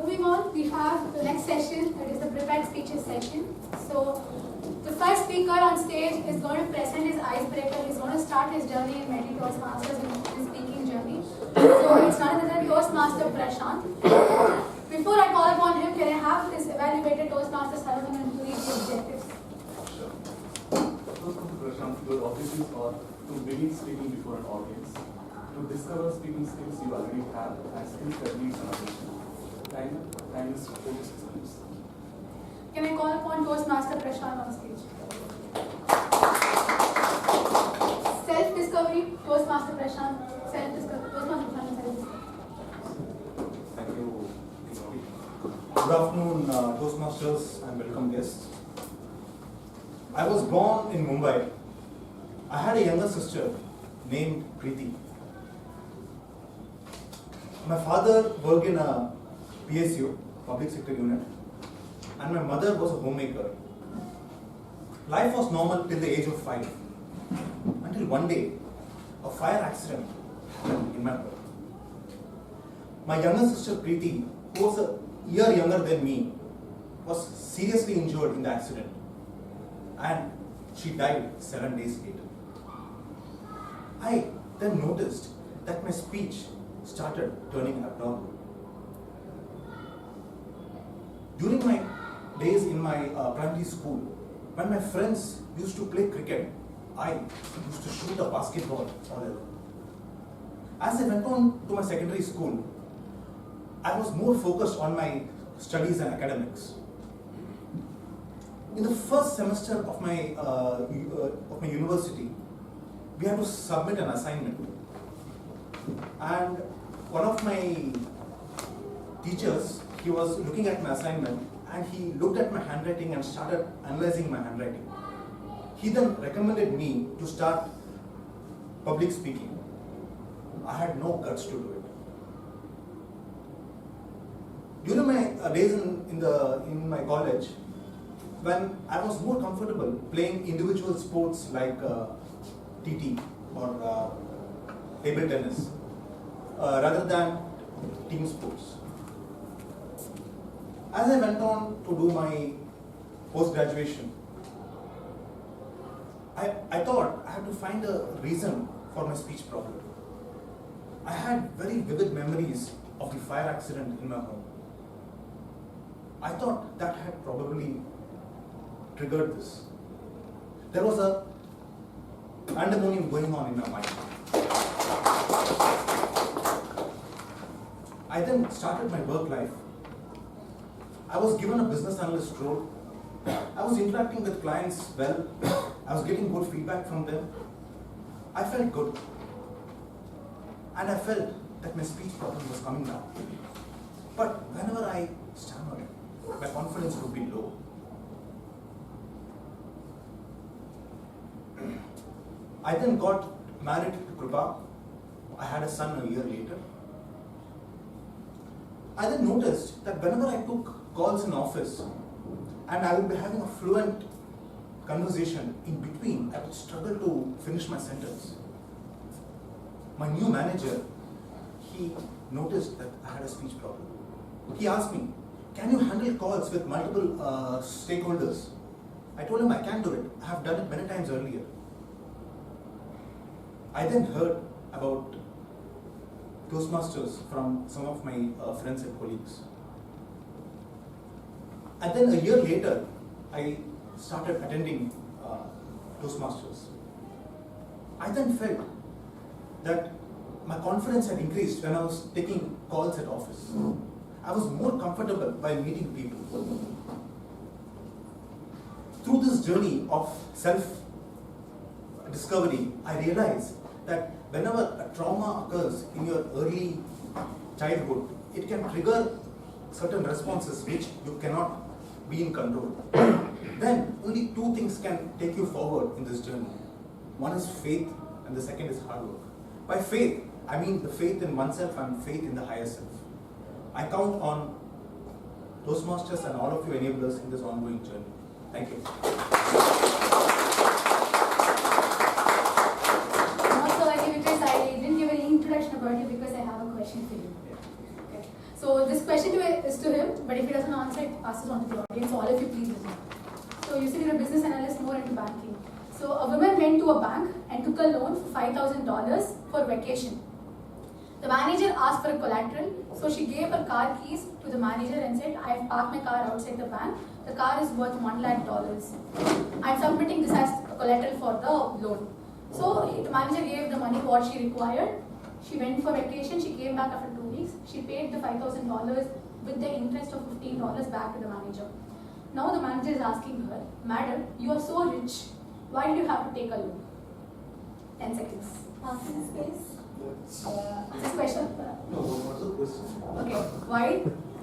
moving on, we have the next session, that is the prepared speeches session. So, the first speaker on stage is going to present his icebreaker. He's going to start his journey in Medi Toastmasters, his speaking journey. So, it's none other than Toastmaster Prashant. Before I call upon him, can I have this evaluated Toastmaster Saravanan to read the objectives? Sure. Prashant, your objectives are to begin speaking before an audience, to discover speaking skills you already have, and skills that need some attention. Time is 4 to 6 minutes. Can I call upon Toastmaster Prashant on stage? Self-discovery, Toastmaster Prashant. Self-discovery, Toastmaster Prashant, self-discovery. Thank you. Good afternoon, Toastmasters and welcome guests. I was born in Mumbai. I had a younger sister named Preeti. My father worked in a PSU, public sector unit, and my mother was a homemaker. Life was normal till the age of 5, until one day, a fire accident happened in my home. My younger sister Preeti, who was a year younger than me, was seriously injured in the accident, and she died 7 days later. I then noticed that my speech started turning abnormal. During my days in my primary school, when my friends used to play cricket, I used to shoot a basketball all alone. As I went on to my secondary school, I was more focused on my studies and academics. In the first semester of my university, we had to submit an assignment, and one of my teachers, he was looking at my assignment and he looked at my handwriting and started analyzing my handwriting. He then recommended me to start public speaking. I had no guts to do it. During my days in my college, when I was more comfortable playing individual sports like TT or table tennis rather than team sports. As I went on to do my post-graduation, I thought I had to find a reason for my speech problem. I had very vivid memories of the fire accident in my home. I thought that had probably triggered this. There was a pandemonium going on in my mind. I then started my work life. I was given a business analyst role. I was interacting with clients well. I was getting good feedback from them. I felt good. And I felt that my speech problem was coming down. But whenever I stammered, my confidence would be low. I then got married to Krupa. I had a son a year later. I then noticed that whenever I took calls in office and I would be having a fluent conversation, in between I would struggle to finish my sentence. My new manager, he noticed that I had a speech problem. He asked me, can you handle calls with multiple stakeholders? I told him I can do it. I have done it many times earlier. I then heard about Toastmasters from some of my friends and colleagues. And then a year later, I started attending Toastmasters. I then felt that my confidence had increased when I was taking calls at office. I was more comfortable by meeting people. Through this journey of self-discovery, I realized that whenever a trauma occurs in your early childhood, it can trigger certain responses which you cannot be in control. Then only two things can take you forward in this journey. One is faith and the second is hard work. By faith, I mean the faith in oneself and faith in the higher self. I count on Toastmasters and all of you enablers in this ongoing journey. Thank you. Also, I didn't give any introduction about you because I have a question for you. Okay. So So this question is to him, but if he doesn't answer it, pass it on to the audience. So all of you please listen. So you said you're a business analyst more into banking. So a woman went to a bank and took a loan for $5,000 for vacation. The manager asked for a collateral, so she gave her car keys to the manager and said, I have parked my car outside the bank. The car is worth $1 lakh. I'm submitting this as collateral for the loan. So the manager gave the money what she required. She went for vacation. She came back after 2 weeks. She paid the $5,000 with the interest of $15 back to the manager. Now the manager is asking her, Madam, you are so rich. Why did you have to take a loan? 10 seconds. Parking space. This question. No, what's the question? Okay.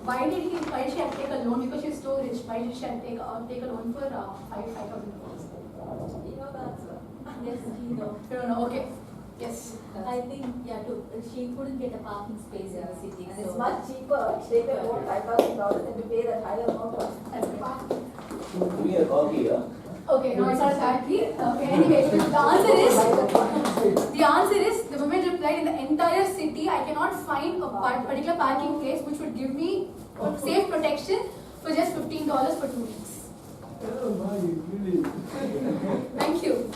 Why did she have to take a loan? Because she's so rich. Why did she have to take a loan for $5,000? You know the answer. Yes, you know. You don't know. Okay. Yes. I think, she couldn't get a parking space in the city. And so it's much cheaper to take a loan $5,000 than to pay that higher amount of parking. Give me a coffee, huh? Okay, no, it's not exactly. Okay, anyways, the answer is the woman replied, in the entire city, I cannot find a particular parking place which would give me safe protection for just $15 for 2 weeks. Thank you.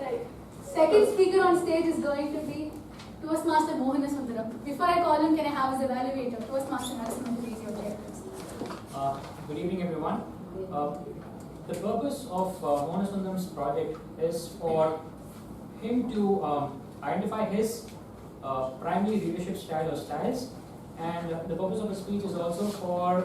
Right. Second speaker on stage is going to be Toastmaster Mohana Sundaram. Before I call him, can I have his evaluator? Toastmaster Narasimhan, please, your chair. Good evening, everyone. The purpose of Mohana Sundaram's project is for him to identify his primary leadership style or styles, and the purpose of his speech is also for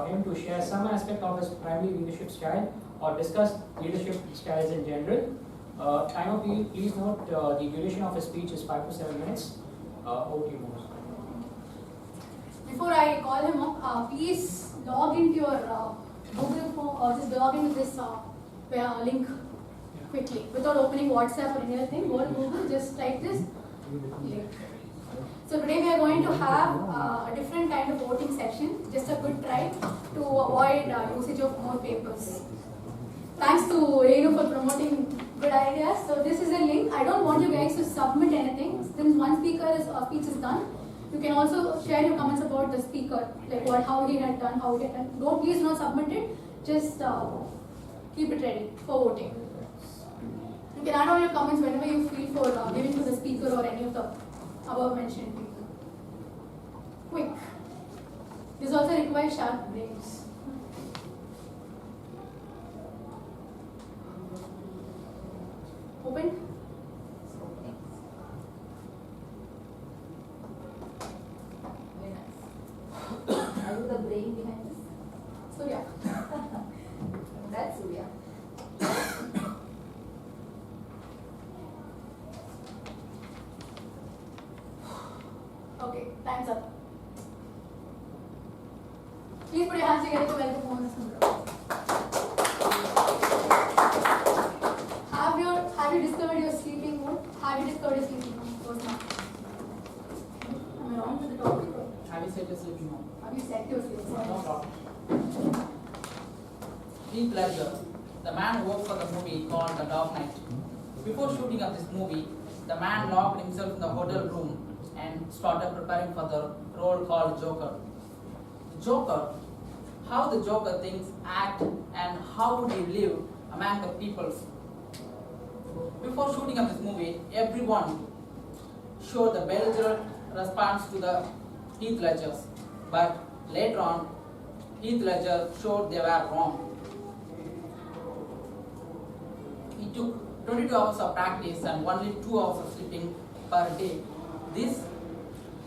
him to share some aspect of his primary leadership style or discuss leadership styles in general. Time of please note the duration of his speech is 5 to 7 minutes. Over to you, Mohana. Before I call him up, please log into your Google form or just log into this link quickly without opening WhatsApp or anything. Go to Google, just type this link. So today we are going to have a different kind of voting section, just a good try to avoid usage of more papers. Thanks to Renu for promoting good ideas. So this is a link. I don't want you guys to submit anything. Since one speaker's speech is done, you can also share your comments about the speaker, like how he had done, how he had done. Don't please not submit it. Just keep it ready for voting. You can add on your comments whenever you feel for giving to the speaker or any of the above mentioned people. Quick. This also requires sharp brains. Open. Very nice. Are you the brain behind this? So yeah. That's Surya. Okay, time's up. Please put your hands together to welcome Mohana Sundaram. Have you discovered your sleeping mode? Have you discovered your sleeping mode? Of course not. Am I wrong with the topic? Have you set your sleeping mode? Have you set your sleeping mode? No problem. Heath Ledger, the man who worked for the movie called The Dark Knight. Before shooting of this movie, the man locked himself in the hotel room and started preparing for the role called Joker. The Joker, how the Joker thinks, act, and how would he live among the people. Before shooting of this movie, everyone showed the belligerent response to the Heath Ledgers, but later on, Heath Ledger showed they were wrong. He took 22 hours of practice and only 2 hours of sleeping per day. This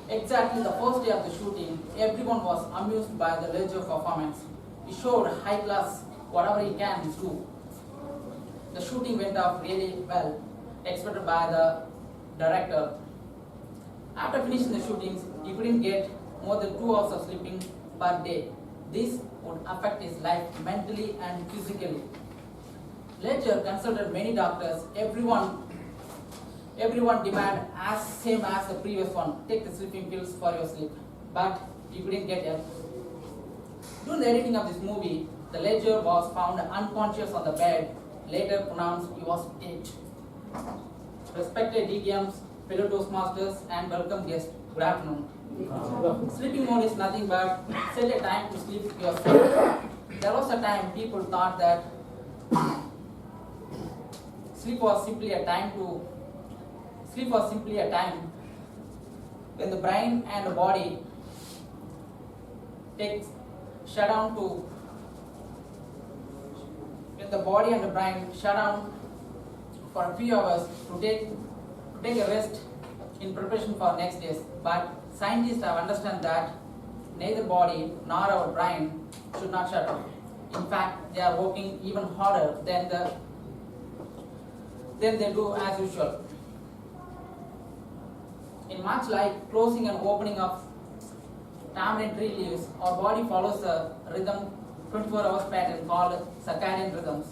exactly the first day of the shooting, everyone was amused by the Ledger performance. He showed high class, whatever he can do. The shooting went off really well, expected by the director. After finishing the shootings, he couldn't get more than 2 hours of sleeping per day. This would affect his life mentally and physically. Ledger consulted many doctors. Everyone demanded as same as the previous one, take the sleeping pills for your sleep. But he couldn't get help. During the editing of this movie, the Ledger was found unconscious on the bed, later pronounced he was dead. Respected DTMs, fellow Toastmasters, and welcome guests, good afternoon. Sleeping mode is nothing but set a time to sleep yourself. There was a time people thought that sleep was simply a time when the brain and the body shut down for a few hours to take a rest in preparation for next days. But scientists have understood that neither body nor our brain should not shut down. In fact, they are working even harder than they do as usual. In much like closing and opening of tamarind tree leaves, our body follows a rhythm 24 hours pattern called circadian rhythms.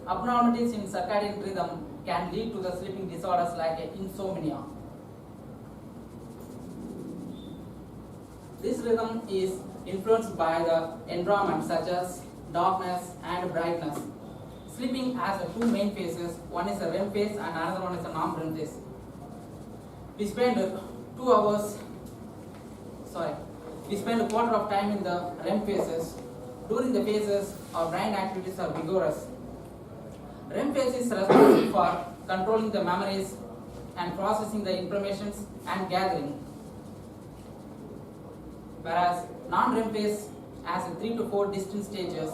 Abnormalities in circadian rhythm can lead to the sleeping disorders like insomnia. This rhythm is influenced by the environment such as darkness and brightness. Sleeping has two main phases. One is a REM phase and another one is a non-REM phase. We spend a quarter of time in the REM phases. During the phases, our brain activities are vigorous. REM phase is responsible for controlling the memories and processing the information and gathering. Whereas non-REM phase has 3 to 4 distinct stages.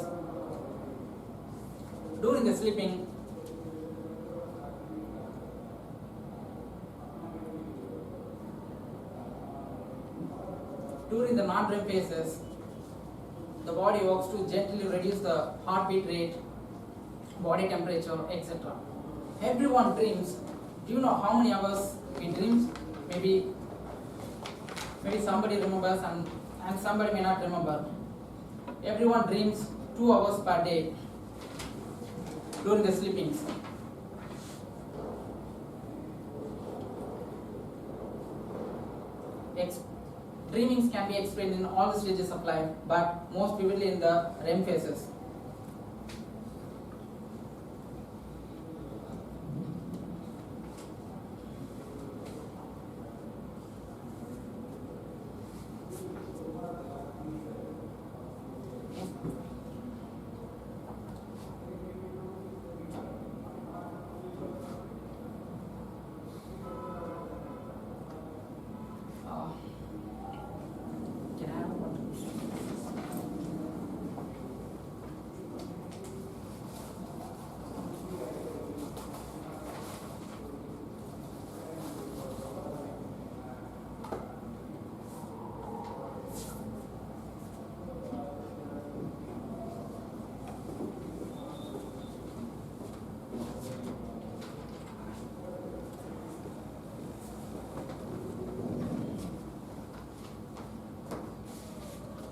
During the sleeping, during the non-REM phases, the body works to gently reduce the heartbeat rate, body temperature, etc. Everyone dreams. Do you know how many hours we dream? Maybe somebody remembers and somebody may not remember. Everyone dreams 2 hours per day during the sleepings. Dreamings can be explained in all the stages of life, but most vividly in the REM phases.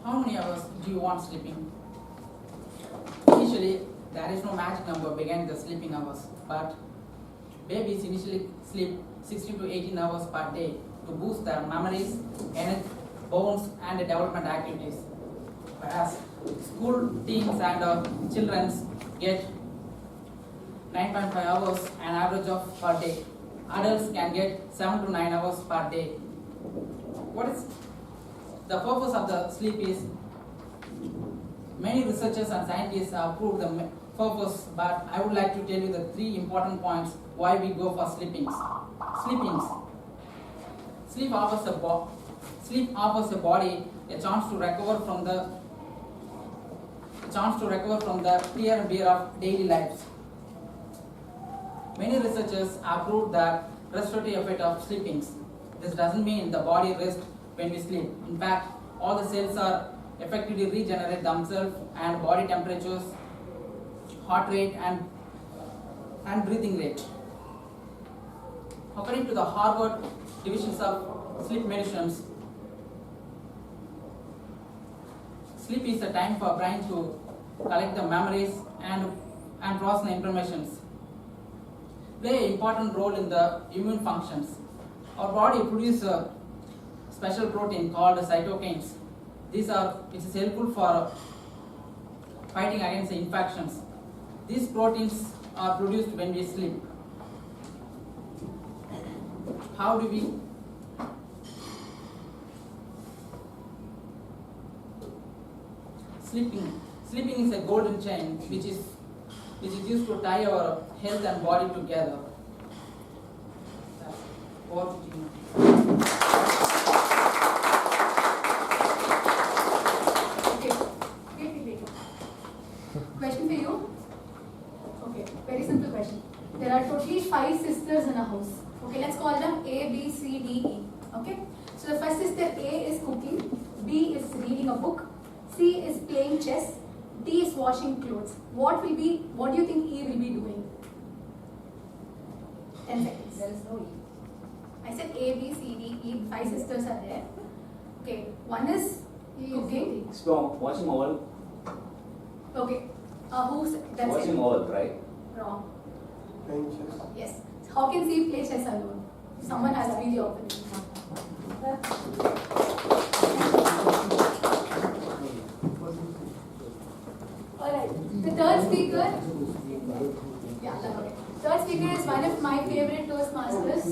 How many hours do you want sleeping? Initially, there is no magic number behind the sleeping hours, but babies initially sleep 16 to 18 hours per day to boost their memories, energy, bones, and development activities. Whereas school teens and children get 9.5 hours an average of per day. Adults can get 7 to 9 hours per day. What is the purpose of the sleep is, many researchers and scientists have proved the purpose, but I would like to tell you the 3 important points why we go for sleepings. Sleep offers the body a chance to recover from the fear and bear of daily lives. Many researchers have proved that restorative effect of sleepings. This doesn't mean the body rests when we sleep. In fact, all the cells are effectively regenerate themselves, and body temperatures, heart rate, and breathing rate. According to the Harvard divisions of sleep medicines, sleep is a time for brain to collect the memories and process the information. Play an important role in the immune functions. Our body produces a special protein called cytokines. Which is helpful for fighting against the infections. These proteins are produced when we sleep. how do we sleeping is a golden chain which is used to tie our health and body together. What do you know? Okay. Wait. Question for you. Okay, very simple question. There are totally 5 sisters in a house. Okay, let's call them A, B, C, D, E. Okay? So the first sister A is cooking, B is reading a book, C is playing chess, D is washing clothes. What do you think E will be doing? 10 seconds. There is no E. I said A, B, C, D, E, 5 sisters are there. Okay, one is cooking. So watching all, Okay, who's, that's watching it. all, right? Wrong. Yes. How can C play chess alone? Someone has to be the opponent. Alright, the third speaker. Third speaker is one of my favorite Toastmasters.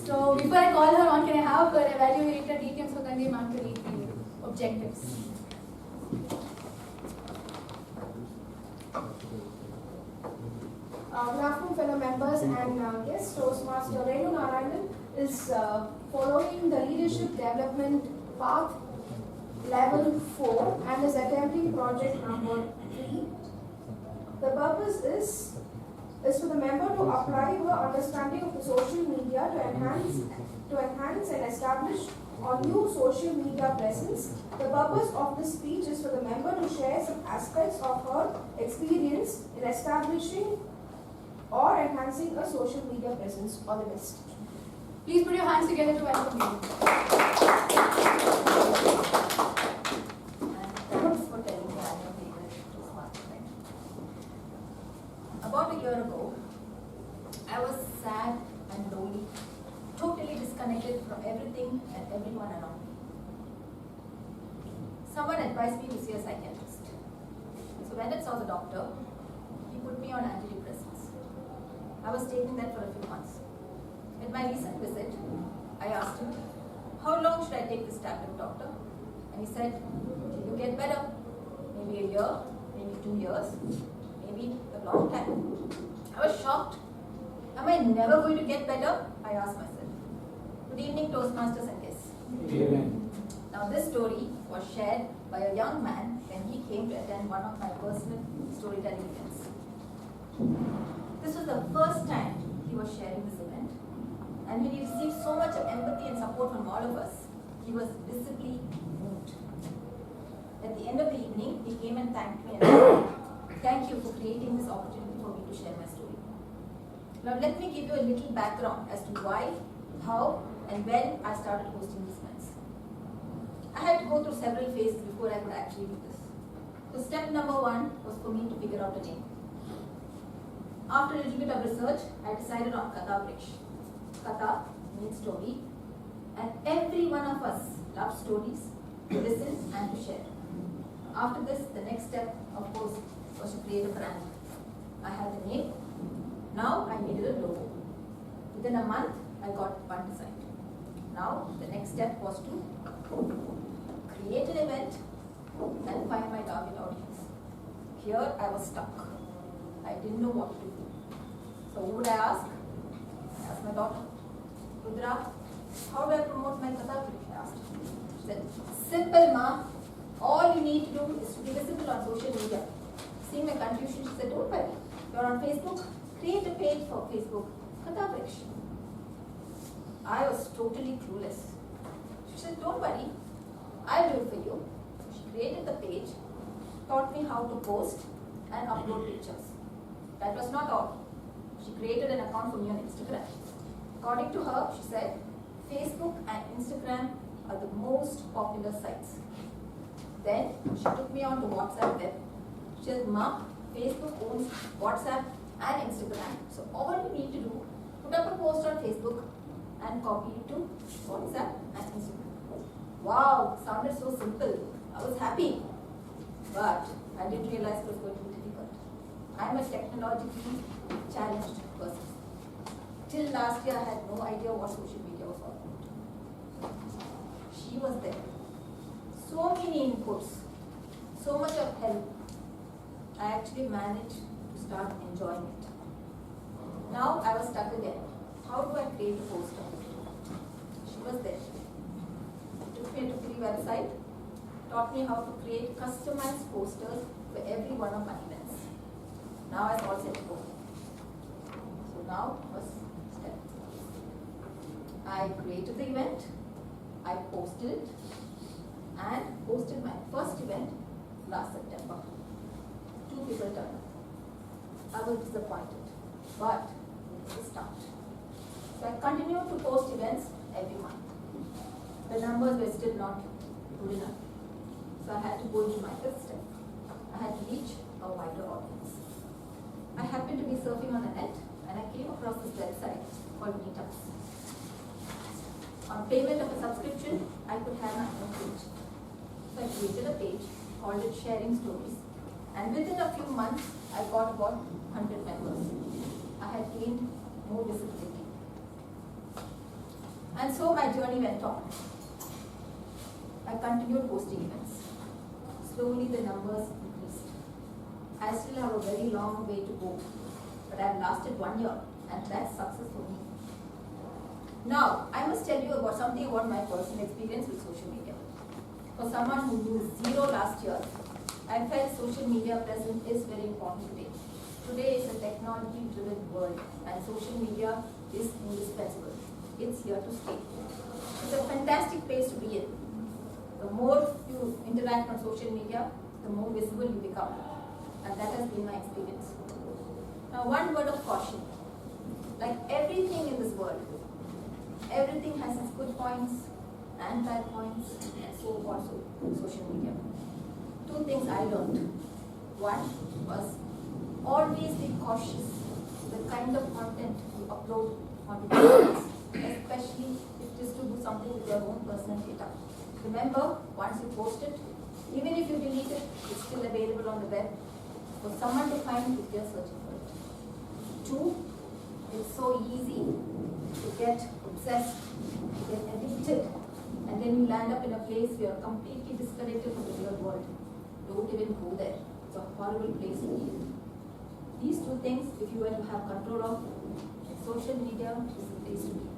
So before I call her on, can I have her evaluator DTM Sugandhi ma'am to read the objectives? Good afternoon, fellow members and guests. Toastmaster Renu Narayanan is following the leadership development path level 4 and is attempting project number 3. The purpose is for the member to apply her understanding of the social media to enhance and establish a new social media presence. The purpose of this speech is for the member to share some aspects of her experience in establishing or enhancing a social media presence. All the best. Please put your hands together to welcome you. Thanks for telling me I'm your favorite Toastmaster friend. About a year ago, I was sad and lonely, totally disconnected from everything and everyone around me. Someone advised me to see a psychiatrist. So when I saw the doctor, he put me on antidepressants. I was taking that for a few months. At my recent visit, I asked him, how long should I take this tablet, doctor? And he said, till you get better. Maybe a year, maybe 2 years, maybe a long time. I was shocked. Am I never going to get better? I asked myself. Good evening, Toastmasters and guests. Amen. Now this story was shared by a young man when he came to attend one of my personal storytelling events. This was the first time he was sharing this event, and when he received so much of empathy and support from all of us, he was visibly moved. At the end of the evening, he came and thanked me and said, thank you for creating this opportunity for me to share my story. Now let me give you a little background as to why, how, and when I started hosting these events. I had to go through several phases before I could actually do this. So step number 1 was for me to figure out a name. After a little bit of research, I decided on Katha Vriksha. Katha means story, and every one of us loves stories, to listen and to share. After this, the next step, of course, was to create a brand. I had the name. Now I needed a logo. Within a month, I got one designed. Now the next step was to create an event and find my target audience. Here I was stuck. I didn't know what to do. So who would I ask? I asked my daughter. Rudra, how do I promote my Katha? I asked her. She said, simple ma. All you need to do is to be visible on social media. Seeing my confusion, she said, don't worry. You're on Facebook, create a page for Facebook. Katha Vriksha. I was totally clueless. She said, don't worry. I'll do it for you. She created the page, taught me how to post and upload pictures. That was not all. She created an account for me on Instagram. According to her, she said, Facebook and Instagram are the most popular sites. Then she took me on to WhatsApp web. She said, Ma, Facebook owns WhatsApp and Instagram. So all you need to do, put up a post on Facebook and copy it to WhatsApp and Instagram. Wow, sounded so simple. I was happy. But I didn't realize it was going to be difficult. I'm a technologically challenged person. till last year I had no idea what social media was all about. She was there. So many inputs, so much of help. I actually managed to start enjoying it. Now I was stuck again. How do I create a poster? She was there. Took me to free website, taught me how to create customized posters for every one of my events. Now I was all set to go. So now first step. I created the event, I posted it, and hosted my first event last September. 2 people turned up. I was disappointed, but it was a start. So I continued to post events every month. The numbers were still not good enough. So I had to go into my fifth step. I had to reach a wider audience. I happened to be surfing on the net and I came across this website called Meetups. On payment of a subscription, I could have my own page. So I created a page, called it Sharing Stories, and within a few months, I got about 100 members. I had gained more visibility. And so my journey went on. I continued posting events. Slowly the numbers increased. I still have a very long way to go, but I've lasted 1 year, and that's success for me. Now, I must tell you about something about my personal experience with social media. For someone who knew zero last year, I felt social media presence is very important today. Today is a technology-driven world, and social media is indispensable. It's here to stay. It's a fantastic place to be in. The more you interact on social media, the more visible you become. And that has been my experience. Now, one word of caution. Like everything in this world, everything has its good points and bad points, and so also social media. 2 things I learned. One was always be cautious with the kind of content you upload on the internet, especially if it is to do something with your own personal data. Remember, once you post it, even if you delete it, it's still available on the web for someone to find if you're searching for it. 2, it's so easy to get obsessed, to get addicted, and then you land up in a place where you're completely disconnected from the real world. Don't even go there. It's a horrible place to be in. These 2 things, if you were to have control of, social media is the place to be.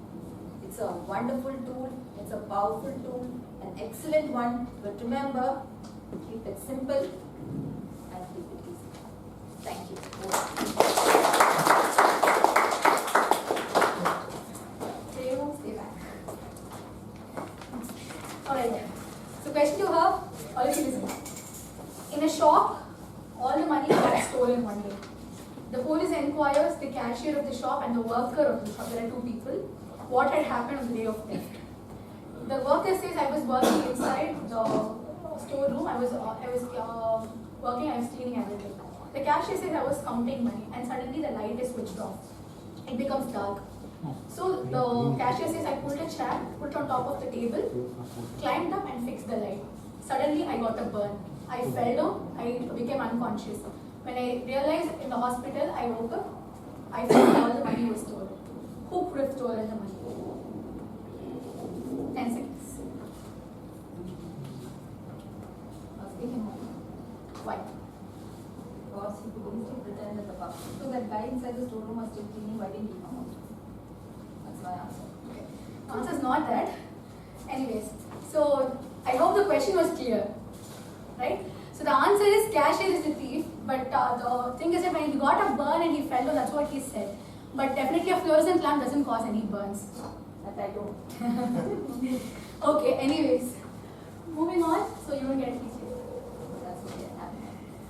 It's a wonderful tool, it's a powerful tool, an excellent one, but remember, keep it simple and keep it easy. Thank you. Stay back. Alright then. So question to her, all of you listen. In a shop, all the money gets stolen one day. The police inquires the cashier of the shop and the worker of the shop. There are 2 people. What had happened on the day of theft? The worker says, I was working inside the storeroom. I was working. I was cleaning everything. The cashier says I was counting money, and suddenly the light is switched off. It becomes dark. So the cashier says I pulled a chair, put it on top of the table, climbed up and fixed the light. Suddenly I got a burn. I fell down. I became unconscious. When I realized in the hospital, I woke up. I found all the money was stolen. Who could have stolen the money? 10 seconds. Why? Because he could still pretend that the pub. So that guy inside the storeroom was still cleaning, why didn't he come out? That's my answer. Okay. The answer is not that. Anyways, so I hope the question was clear, right? So the answer is cashier is the thief, but the thing is that when he got a burn and he fell down, that's what he said. But definitely a fluorescent lamp doesn't cause any burns. That I don't. Okay, anyways, moving on. So you don't get a piece. That's okay.